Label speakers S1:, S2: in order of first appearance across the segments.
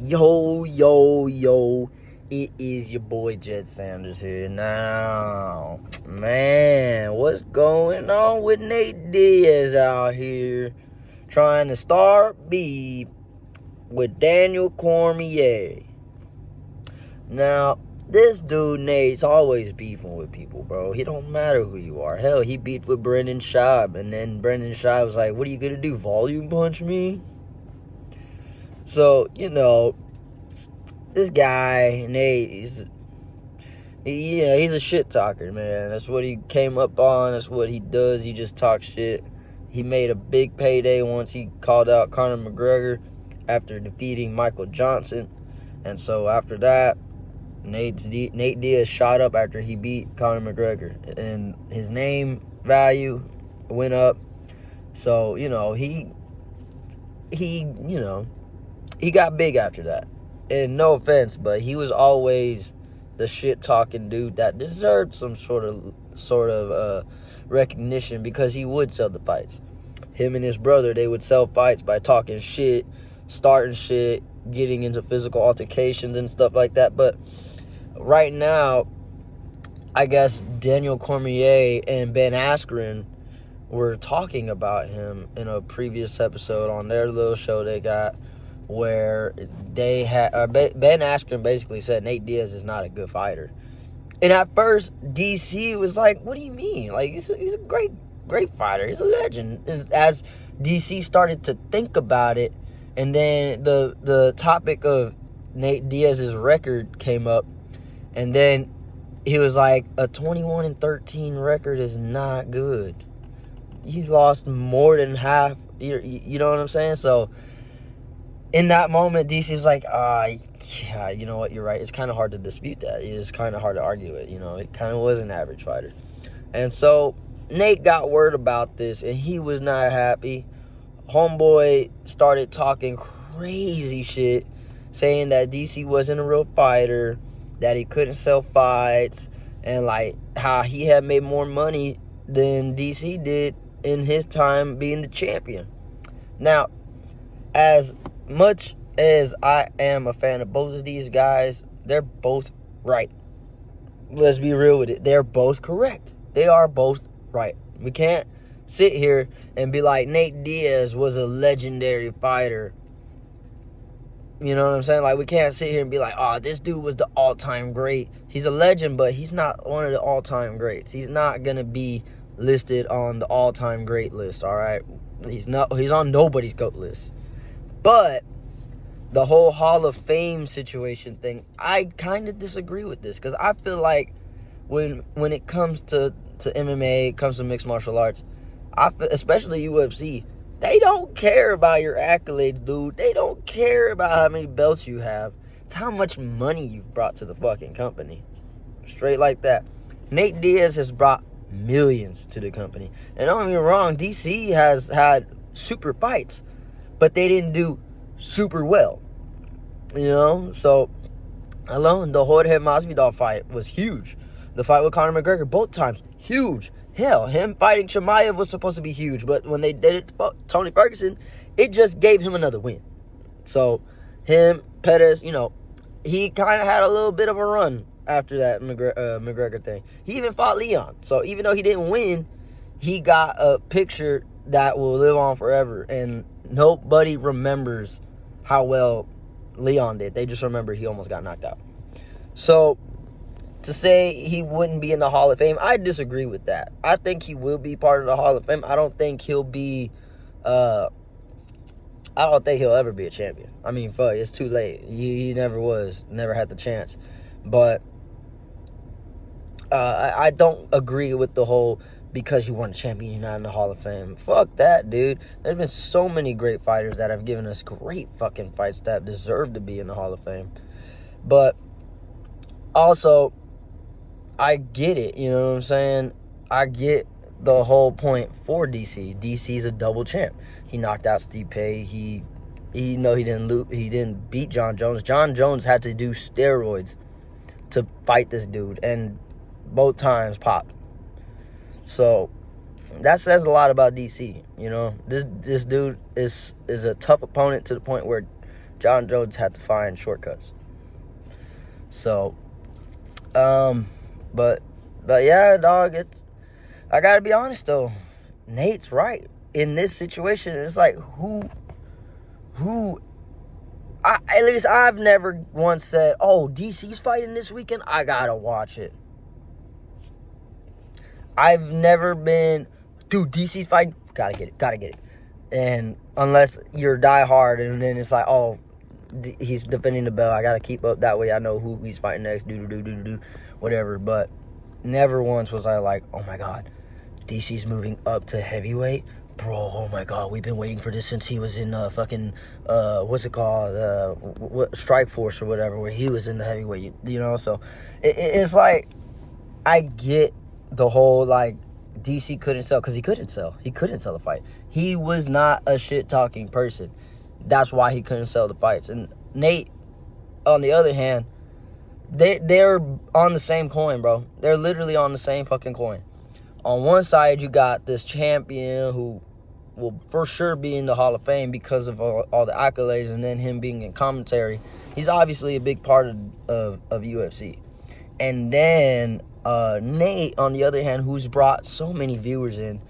S1: Yo, it is your boy Jet Sanders here. Now, man, what's going on with Nate Diaz out here trying to start beef with Daniel Cormier? Now, this dude Nate's always beefing with people, bro. He don't matter who you are. Hell, he beefed with Brendan Schaub, and then Brendan Schaub was like, what are you gonna do, volume punch me? So, this guy, Nate, he's a shit talker, man. That's what he came up on. That's what he does. He just talks shit. He made a big payday once he called out Conor McGregor after defeating Michael Johnson. And so after that, Nate Diaz shot up after he beat Conor McGregor. And his name value went up. So, he got big after that. And no offense, but he was always the shit-talking dude that deserved some sort of recognition because he would sell the fights. Him and his brother, they would sell fights by talking shit, starting shit, getting into physical altercations and stuff like that. But right now, I guess Daniel Cormier and Ben Askren were talking about him in a previous episode on their little show they got, where they had Ben Askren basically said Nate Diaz is not a good fighter. And at first, DC was like, what do you mean? Like, he's a great fighter. He's a legend. And as DC started to think about it, and then the topic of Nate Diaz's record came up, and then he was like, a 21-13 record is not good. He's lost more than half. You know what I'm saying? So in that moment, DC was like, yeah, you know what, you're right. It's kind of hard to dispute that. It's kind of hard to argue it. It kind of was an average fighter. And so Nate got word about this, and he was not happy. Homeboy started talking crazy shit, saying that DC wasn't a real fighter, that he couldn't sell fights, and like how he had made more money than DC did in his time being the champion. Now, as much as I am a fan of both of these guys, they're both right. Let's be real with it. They're both correct. They are both right. We can't sit here and be like, Nate Diaz was a legendary fighter. You know what I'm saying? Like, we can't sit here and be like, this dude was the all-time great. He's a legend, but he's not one of the all-time greats. He's not going to be listed on the all-time great list, all right? He's on nobody's GOAT list. But the whole Hall of Fame situation thing, I kind of disagree with this, because I feel like when it comes to MMA, it comes to mixed martial arts, especially UFC, they don't care about your accolades, dude. They don't care about how many belts you have. It's how much money you've brought to the fucking company. Straight like that. Nate Diaz has brought millions to the company. And don't get me wrong, DC has had super fights, but they didn't do super well. So alone, the Jorge Masvidal fight was huge. The fight with Conor McGregor, both times, huge. Hell, him fighting Chimaev was supposed to be huge, but when they did it to Tony Ferguson, it just gave him another win. So him, Pettis, he kind of had a little bit of a run after that McGregor thing. He even fought Leon. So even though he didn't win, he got a picture that will live on forever. And nobody remembers how well Leon did. They just remember he almost got knocked out. So to say he wouldn't be in the Hall of Fame, I disagree with that. I think he will be part of the Hall of Fame. I don't think he'll be I don't think he'll ever be a champion. I mean, fuck, it's too late. He never was. Never had the chance. But I don't agree with the whole because you weren't a champion, you're not in the Hall of Fame. Fuck that, dude. There's been so many great fighters that have given us great fucking fights that deserve to be in the Hall of Fame. But also, I get it, you know what I'm saying? I get the whole point for DC. DC's a double champ. He knocked out Stipe. He didn't beat John Jones. John Jones had to do steroids to fight this dude, and both times popped. So that says a lot about DC. This dude is a tough opponent to the point where John Jones had to find shortcuts. So, but yeah, dog, I gotta be honest though, Nate's right. In this situation, it's like, at least I've never once said, oh, DC's fighting this weekend, I gotta watch it. I've never been, dude, DC's fighting, gotta get it. And unless you're diehard, and then it's like, oh, he's defending the belt, I gotta keep up, that way I know who he's fighting next, whatever. But never once was I like, oh my god, DC's moving up to heavyweight, bro, oh my god, we've been waiting for this since he was in fucking what's it called, Strike Force or whatever, where he was in the heavyweight, you know. So it's like, I get the whole, like, DC couldn't sell, because he couldn't sell the fight. He was not a shit talking person. That's why he couldn't sell the fights. And Nate, on the other hand, they're on the same coin, bro. They're literally on the same fucking coin. On one side, you got this champion who will for sure be in the Hall of Fame because of all the accolades, and then him being in commentary. He's obviously a big part of UFC. And then Nate, on the other hand, who's brought so many viewers in,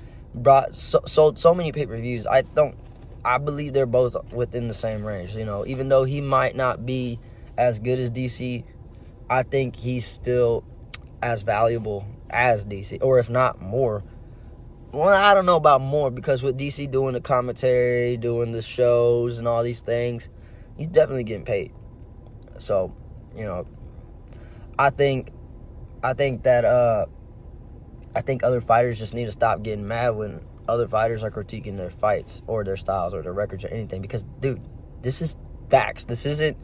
S1: sold so many pay-per-views. I believe they're both within the same range. You know, even though he might not be as good as DC, I think he's still as valuable as DC, or if not more. Well, I don't know about more, because with DC doing the commentary, doing the shows and all these things, he's definitely getting paid. So, you know, I think other fighters just need to stop getting mad when other fighters are critiquing their fights or their styles or their records or anything, because, dude, this is facts. This isn't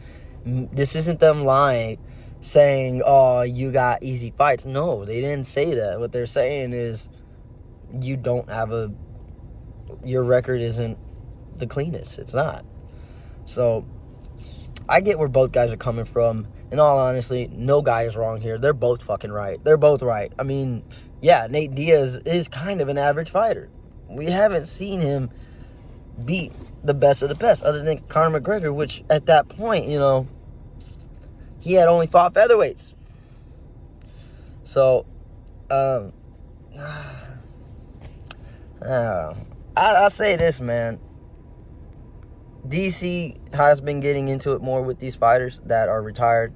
S1: them lying, saying, oh, you got easy fights. No, they didn't say that. What they're saying is you don't have your record isn't the cleanest. It's not. So I get where both guys are coming from. In all honesty, no guy is wrong here. They're both fucking right. They're both right. I mean, yeah, Nate Diaz is kind of an average fighter. We haven't seen him beat the best of the best, other than Conor McGregor, which at that point, you know, he had only fought featherweights. So, I say this, man. DC has been getting into it more with these fighters that are retired,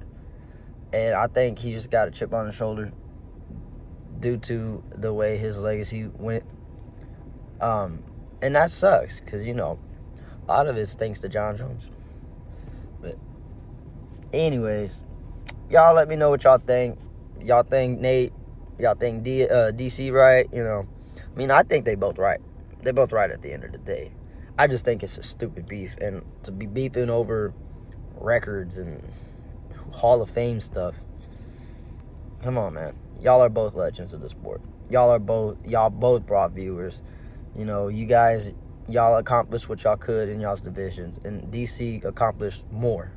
S1: and I think he just got a chip on his shoulder due to the way his legacy went. And that sucks, because, you know, a lot of it's thanks to John Jones. But anyways, y'all let me know what y'all think. Y'all think Nate, y'all think DC right? You know, I mean, I think they both right. They both right at the end of the day. I just think it's a stupid beef, and to be beefing over records and Hall of Fame stuff. Come on, man. Y'all are both legends of the sport. Y'all both brought viewers. You know, y'all accomplished what y'all could in y'all's divisions, and DC accomplished more.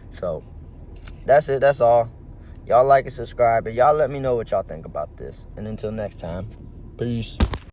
S1: So that's it. That's all. Y'all like and subscribe, and y'all let me know what y'all think about this. And until next time, peace.